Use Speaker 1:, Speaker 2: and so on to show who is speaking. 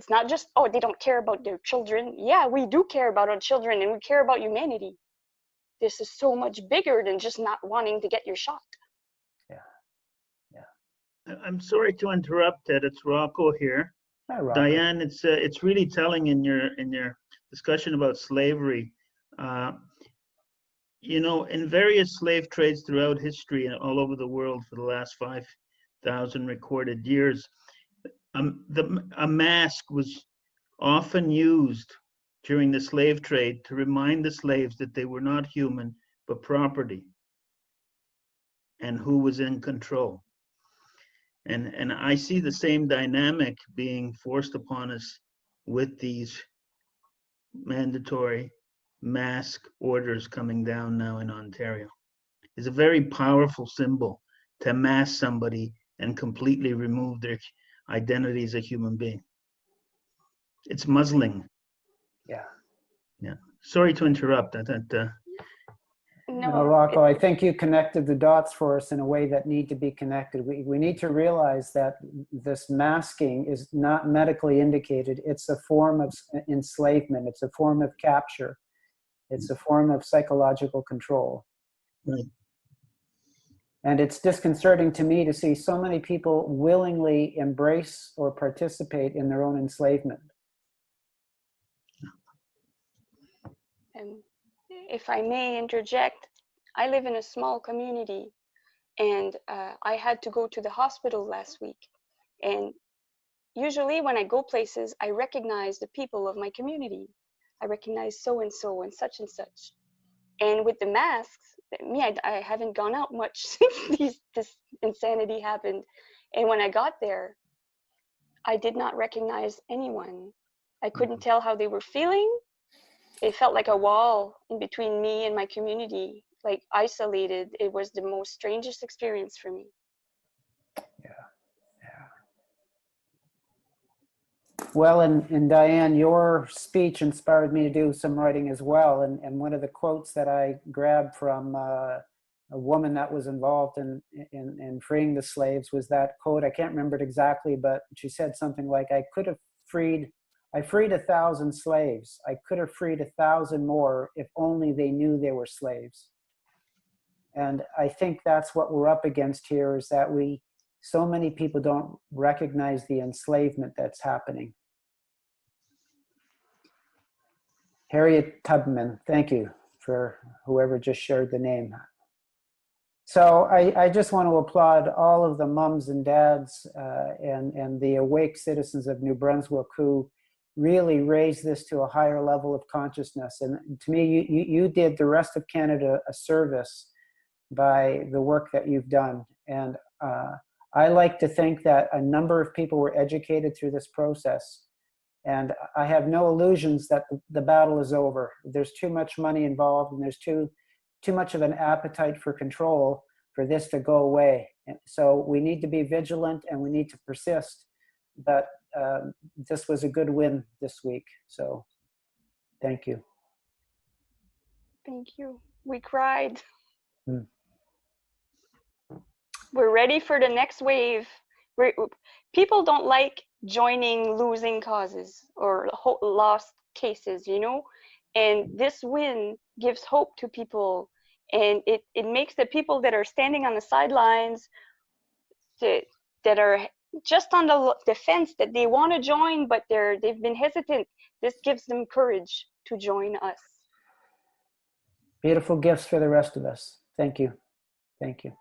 Speaker 1: It's not just, oh, they don't care about their children. Yeah, we do care about our children, and we care about humanity. This is so much bigger than just not wanting to get your shot.
Speaker 2: Yeah, yeah.
Speaker 3: I'm sorry to interrupt, Ted. It's Rocco here.
Speaker 2: Hi, Rocco.
Speaker 3: Diane, it's really telling in your discussion about slavery. You know, in various slave trades throughout history and all over the world for the last 5,000 recorded years, a mask was often used during the slave trade to remind the slaves that they were not human, but property, and who was in control. And I see the same dynamic being forced upon us with these mandatory mask orders coming down now in Ontario. It's a very powerful symbol to mask somebody and completely remove their identity as a human being. It's muzzling.
Speaker 2: Yeah.
Speaker 3: Yeah. Sorry to interrupt.
Speaker 2: No, Rocco, I think you connected the dots for us in a way that need to be connected. We need to realize that this masking is not medically indicated. It's a form of enslavement. It's a form of capture. It's a form of psychological control.
Speaker 3: Right.
Speaker 2: And it's disconcerting to me to see so many people willingly embrace or participate in their own enslavement.
Speaker 1: And if I may interject, I live in a small community, and I had to go to the hospital last week. And usually when I go places, I recognize the people of my community. I recognize so-and-so and such and such. And with the masks, I haven't gone out much since this insanity happened. And when I got there, I did not recognize anyone. I couldn't tell how they were feeling. It felt like a wall in between me and my community, like isolated. It was the most strangest experience for me.
Speaker 2: Yeah, yeah. Well, and Diane, your speech inspired me to do some writing as well. And one of the quotes that I grabbed from a woman that was involved in freeing the slaves was that quote. I can't remember it exactly, but she said something like, I freed 1,000 slaves. I could have freed 1,000 more if only they knew they were slaves. And I think that's what we're up against here, is that so many people don't recognize the enslavement that's happening. Harriet Tubman, thank you for whoever just shared the name. So I just want to applaud all of the mums and dads and the awake citizens of New Brunswick who really raised this to a higher level of consciousness. And to me, you did the rest of Canada a service by the work that you've done. And I like to think that a number of people were educated through this process. And I have no illusions that the battle is over. There's too much money involved, and there's too much of an appetite for control for this to go away. And so we need to be vigilant and we need to persist. But this was a good win this week. So thank you.
Speaker 1: Thank you. We cried.
Speaker 2: Mm.
Speaker 1: We're ready for the next wave. People don't like joining losing causes or lost cases, you know? And this win gives hope to people. And it makes the people that are standing on the sidelines, that are just on the fence, that they want to join, but they've been hesitant. This gives them courage to join us.
Speaker 2: Beautiful gifts for the rest of us. Thank you. Thank you.